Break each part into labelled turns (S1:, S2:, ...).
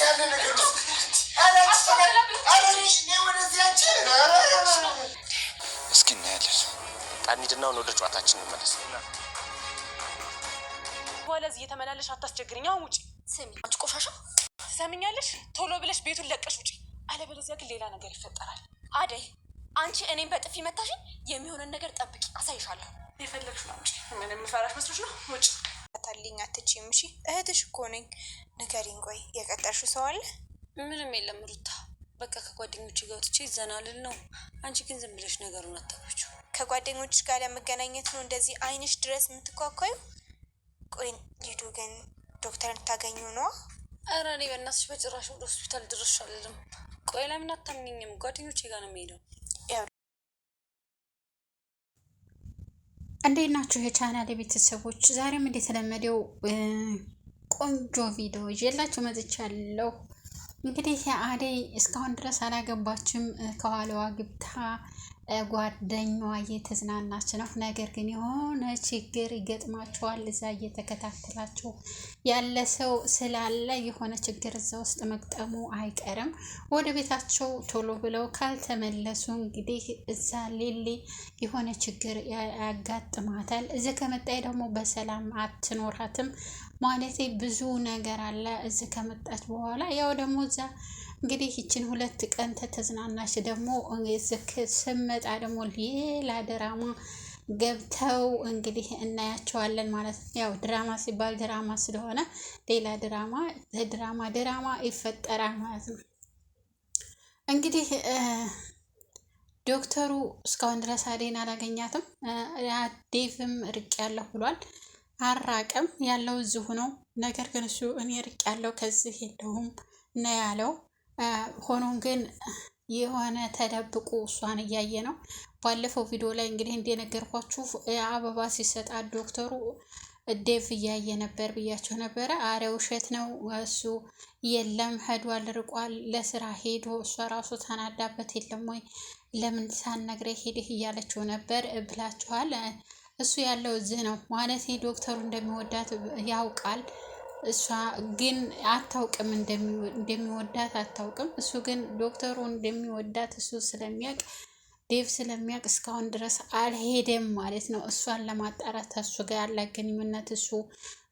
S1: ያለ ነገር እስኪ እናያለን። ጣኒድና ወደ ጨዋታችን እንመለስ።
S2: በኋላ እዚህ እየተመላለሽ አታስቸግሪኝ። አሁን ውጪ።
S3: ስሚ አንቺ ቆሻሻ፣
S2: ትሰሚኛለሽ? ቶሎ ብለሽ ቤቱን ለቀሽ ውጪ፣ አለበለዚያ ግን ሌላ ነገር ይፈጠራል።
S3: አደይ አንቺ እኔን በጥፊ መታሽኝ። የሚሆነን ነገር ጠብቂ፣ አሳይሻለሁ።
S2: የፈለግሽው ነው። ውጪ። ምን የምፈራሽ መስሎሽ ነው? ውጪ።
S4: ታልኝ አትችይም። እሺ እህትሽ እኮ ነኝ። ንገሪኝ፣ ቆይ የቀጠርሽው ሰው አለ?
S5: ምንም የለም ሩታ፣ በቃ ከጓደኞች ጋር ወጥቼ ዘና ልል ነው። አንቺ ግን ዝም ብለሽ ነገሩን አታውቂው።
S4: ከጓደኞች ጋር ለመገናኘት ነው እንደዚህ አይንሽ ድረስ የምትኳኳዩ? ቆይ ሊዱ ግን ዶክተር እንታገኙ ነው?
S5: ኧረ እኔ በእናትሽ በጭራሽ ወደ ሆስፒታል ድረሽ አልልም። ቆይ ለምን አታምኚኝም? ጓደኞቼ ጋር ነው የምሄደው።
S6: እንዴት ናችሁ የቻናል ቤተሰቦች? ዛሬም እንደተለመደው ቆንጆ ቪዲዮ ይዤላችሁ መጥቻለሁ። እንግዲህ አደይ እስካሁን ድረስ አላገባችም። ከኋላዋ ግብታ ጓደኛዋ እየተዝናናች ነው። ነገር ግን የሆነ ችግር ይገጥማቸዋል። እዛ እየተከታተላቸው ያለ ሰው ስላለ የሆነ ችግር እዛ ውስጥ መግጠሙ አይቀርም። ወደ ቤታቸው ቶሎ ብለው ካልተመለሱ እንግዲህ እዛ ሌሊ የሆነ ችግር ያጋጥማታል። እዚህ ከመጣይ ደግሞ በሰላም አትኖራትም። ማለት ብዙ ነገር አለ። እዚህ ከመጣች በኋላ ያው ደግሞ እዛ እንግዲህ ይችን 2 ቀን ተዝናናች። ደግሞ ስመጣ ደግሞ ሌላ ድራማ ገብተው እንግዲህ እናያቸዋለን ማለት ነው። ያው ድራማ ሲባል ድራማ ስለሆነ ሌላ ድራማ ይፈጠራል ማለት ነው። እንግዲህ ዶክተሩ እስካሁን ድረስ አደይን አላገኛትም። ዴቭም ርቅ ያለሁ ብሏል። አራቅም ያለው እዚሁ ነው። ነገር ግን እሱ እኔ ርቅ ያለው ከዚህ የለሁም ነው ያለው። ሆኖም ግን የሆነ ተደብቁ እሷን እያየ ነው። ባለፈው ቪዲዮ ላይ እንግዲህ እንደነገርኳችሁ አበባ ሲሰጣት ዶክተሩ ዴቭ እያየ ነበር ብያቸው ነበረ። አረ ውሸት ነው እሱ የለም ሄዷል፣ ርቋል፣ ለስራ ሄዶ እሷ ራሱ ተናዳበት የለም ወይ ለምን ሳትነግረኝ ሄደህ እያለችው ነበር ብላችኋል። እሱ ያለው እዚህ ነው ማለት ዶክተሩ እንደሚወዳት ያውቃል። እሷ ግን አታውቅም፣ እንደሚወዳት አታውቅም። እሱ ግን ዶክተሩ እንደሚወዳት እሱ ስለሚያውቅ ዴቭ ስለሚያውቅ እስካሁን ድረስ አልሄደም ማለት ነው። እሷን ለማጣራት እሱ ጋር ያለ ግንኙነት እሱ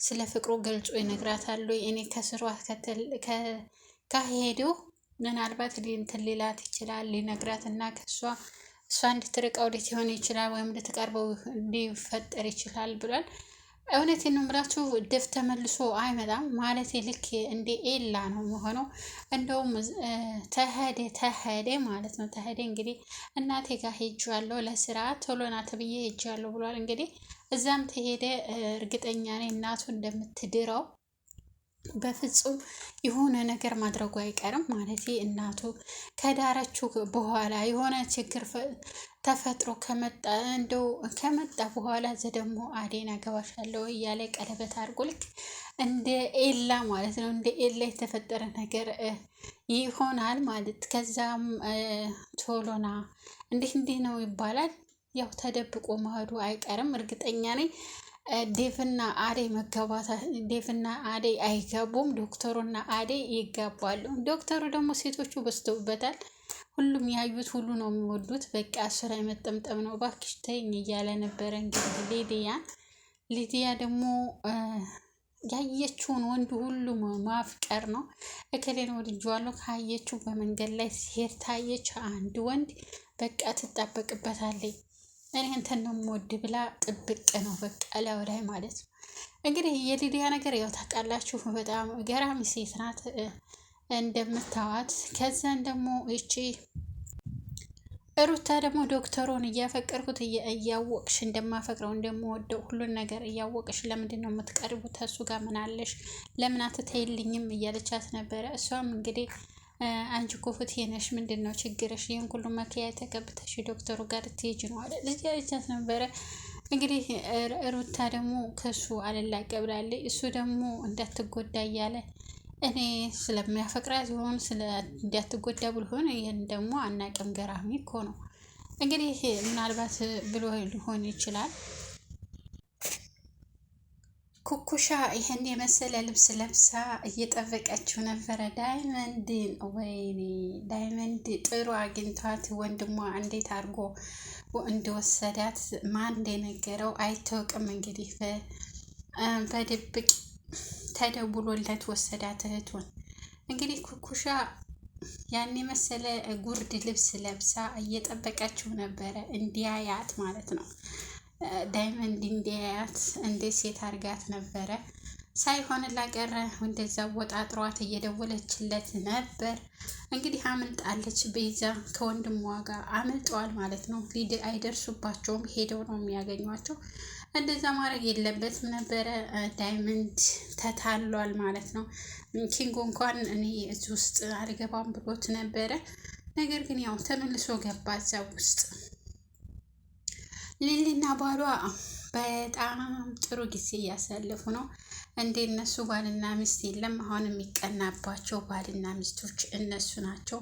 S6: ስለ ፍቅሩ ገልጾ ይነግራታል። እኔ ከስሯ ከሄደው ምናልባት እንትን ሊላት ይችላል ሊነግራት እና እሷ እንድትርቀው ሊሆን ይችላል ወይም እንድትቀርበው ሊፈጠር ይችላል ብሏል። እውነቴን ነው የምላችሁ ዴቭ ተመልሶ አይመጣም ማለት ልክ እንደ ኤላ ነው መሆነው። እንደውም ተሄደ ማለት ነው። ተሄደ እንግዲህ እናቴ ጋር ሄጃለሁ ለስራ ቶሎ ና ተብዬ ሄጃለሁ ብሏል። እንግዲህ እዛም ተሄደ እርግጠኛ ነኝ እናቱ እንደምትድረው በፍጹም የሆነ ነገር ማድረጉ አይቀርም ማለት እናቱ ከዳረችው በኋላ የሆነ ችግር ተፈጥሮ ከመጣ በኋላ ደግሞ አደይን አገባሻለሁ እያለ ቀለበት አድርጎ ልክ እንደ ኤላ ማለት ነው። እንደ ኤላ የተፈጠረ ነገር ይሆናል ማለት ከዛም ቶሎና እንዲህ ነው ይባላል። ያው ተደብቆ መሄዱ አይቀርም እርግጠኛ ነኝ። ዴቭና አደይ ዴቭና አደይ አይገቡም። ዶክተሩና አደይ ይጋባሉ። ዶክተሩ ደግሞ ሴቶቹ በዝተውበታል። ሁሉም ያዩት ሁሉ ነው የሚወዱት። በቃ እሱ ላይ መጠምጠም ነው። እባክሽ ተይኝ እያለ ነበረ። እንግዲህ ሊዲያ ደግሞ ያየችውን ወንድ ሁሉ ማፍቀር ነው። እከሌን ወድጄዋለሁ ካየችው በመንገድ ላይ ሲሄድ ታየች አንድ ወንድ በቃ ትጣበቅበታለች። እኔ እንትን ነው የምወድ ብላ ጥብቅ ነው በቃ ላዩ ላይ ማለት ነው። እንግዲህ የሊዲያ ነገር ያው ታውቃላችሁ በጣም ገራሚ ሴት ናት እንደምታዋት። ከዛን ደግሞ እቺ ሩታ ደግሞ ዶክተሩን እያፈቀርኩት እያወቅሽ እንደማፈቅረው እንደምወደው ሁሉን ነገር እያወቅሽ ለምንድን ነው የምትቀርቡት? እሱ ጋር ምን አለሽ? ለምን አትተይልኝም እያለቻት ነበረ። እሷም እንግዲህ አንቺ እኮ ፍትሄ ነሽ፣ ምንድን ነው ችግርሽ? ይህን ሁሉ መኪያ ተቀብተሽ ዶክተሩ ጋር ትሄጂ ነው አለ ልጅ ያለቻት ነበረ። እንግዲህ ሩታ ደግሞ ከሱ አልላቀ ብላለች። እሱ ደግሞ እንዳትጎዳ እያለ እኔ ስለሚያፈቅራት ይሆን እንዳትጎዳ ብሎ ሆነ። ይህን ደግሞ አናቅም። ገራሚ እኮ ነው። እንግዲህ ምናልባት ብሎ ሊሆን ይችላል። ኩኩሻ ይህን የመሰለ ልብስ ለብሳ እየጠበቀችው ነበረ ዳይመንድን። ወይኔ ዳይመንድ ጥሩ አግኝቷት ወንድሟ እንዴት አድርጎ እንደወሰዳት ማን እንደነገረው አይታወቅም። እንግዲህ በድብቅ ተደውሎለት ወሰዳት እህቱን። እንግዲህ ኩኩሻ ያን የመሰለ ጉርድ ልብስ ለብሳ እየጠበቀችው ነበረ እንዲያያት ማለት ነው። ዳይመንድ እንዲያያት እንደ ሴት አርጋት ነበረ። ሳይሆንላት ቀረ። እንደዛ ወጣጥሯት እየደወለችለት ነበር። እንግዲህ አምልጣለች። ቤዛ ከወንድሟ ጋር አምልጠዋል ማለት ነው። አይደርሱባቸውም፣ ሄደው ነው የሚያገኟቸው። እንደዛ ማድረግ የለበትም ነበረ። ዳይመንድ ተታሏል ማለት ነው። ኪንጎ እንኳን እኔ እዚህ ውስጥ አልገባም ብሎት ነበረ። ነገር ግን ያው ተመልሶ ገባ እዛ ውስጥ። ሊሊና ባሏ በጣም ጥሩ ጊዜ እያሳለፉ ነው። እንደ እነሱ ባልና ሚስት የለም። አሁን የሚቀናባቸው ባልና ሚስቶች እነሱ ናቸው።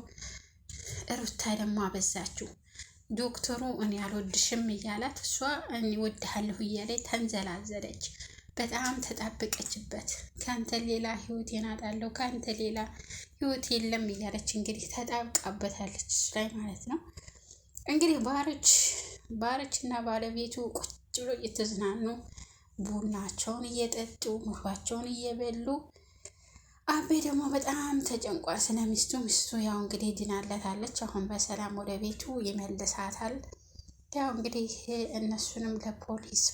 S6: ሩታ ደግሞ አበዛችው። ዶክተሩ እኔ አልወድሽም እያላት እሷ እኔ ወድሃለሁ እያለች ተንዘላዘለች። በጣም ተጣበቀችበት። ከአንተ ሌላ ህይወቴን አጣለሁ፣ ከአንተ ሌላ ህይወት የለም እያለች እንግዲህ ተጣብቃበታለች እሱ ላይ ማለት ነው። እንግዲህ ባረች እና ባለቤቱ ቁጭ ብሎ እየተዝናኑ ቡናቸውን እየጠጡ ምግባቸውን እየበሉ፣ አቤ ደግሞ በጣም ተጨንቋል ስለ ሚስቱ። ሚስቱ ያው እንግዲህ ድናለታለች። አሁን በሰላም ወደ ቤቱ ይመልሳታል። ያው እንግዲህ እነሱንም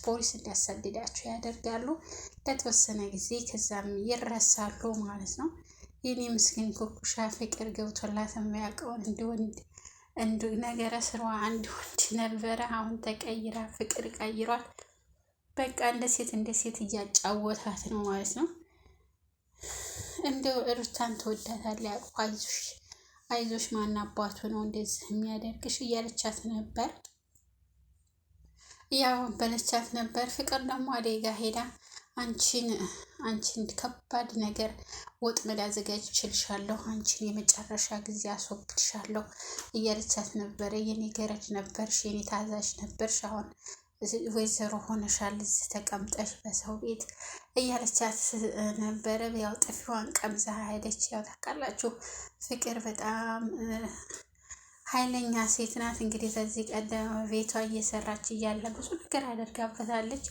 S6: ፖሊስ እንዲያሳድዳቸው ያደርጋሉ ለተወሰነ ጊዜ፣ ከዛም ይረሳሉ ማለት ነው። የኔ ምስኪን ኩኩሻ ፍቅር ገብቶላት የሚያውቀውን እንደ ነገረ ስሯ አንድ ወንድ ነበረ። አሁን ተቀይራ ፍቅር ቀይሯል። በቃ እንደ ሴት እያጫወታት ነው ማለት ነው። እንደው ሩታን ትወዳታለህ፣ አቅፎ አይዞሽ ማን አባቱ ነው እንደዚህ የሚያደርግሽ እያለቻት ነበር። ያው በለቻት ነበር። ፍቅር ደግሞ አደጋ ሄዳ አንቺን ከባድ ነገር ወጥመድ አዘጋጅቼልሻለሁ፣ አንቺን የመጨረሻ ጊዜ አስወግድሻለሁ እያለቻት ነበረ። የኔ ገረድ ነበርሽ፣ የኔ ታዛዥ ነበርሽ፣ አሁን ወይዘሮ ሆነሻል እዚህ ተቀምጠሽ በሰው ቤት እያለቻት ነበረ። ያው ጥፊዋን ቀምዛ ሄደች። ያው ታውቃላችሁ ፍቅር በጣም ኃይለኛ ሴት ናት። እንግዲህ ከዚህ ቀደም ቤቷ እየሰራች እያለ ብዙ ነገር አደርጋበታለች።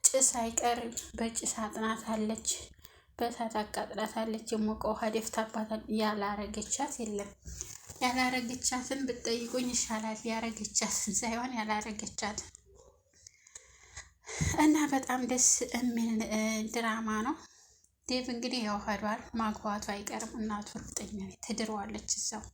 S6: ጭስ አይቀር በጭስ አጥናታለች፣ በእሳት አቃጥላታለች፣ የሞቀ ውሃ ደፍታባታል። ያላረገቻት የለም። ያላረገቻትን ብትጠይቁኝ ይሻላል፣ ያረገቻትን ሳይሆን ያላረገቻትን። እና በጣም ደስ የሚል ድራማ ነው። ዴቭ እንግዲህ ያው ሄዷል፣ ማግባቱ አይቀርም። እናቱ እርግጠኛ ትድረዋለች እዛው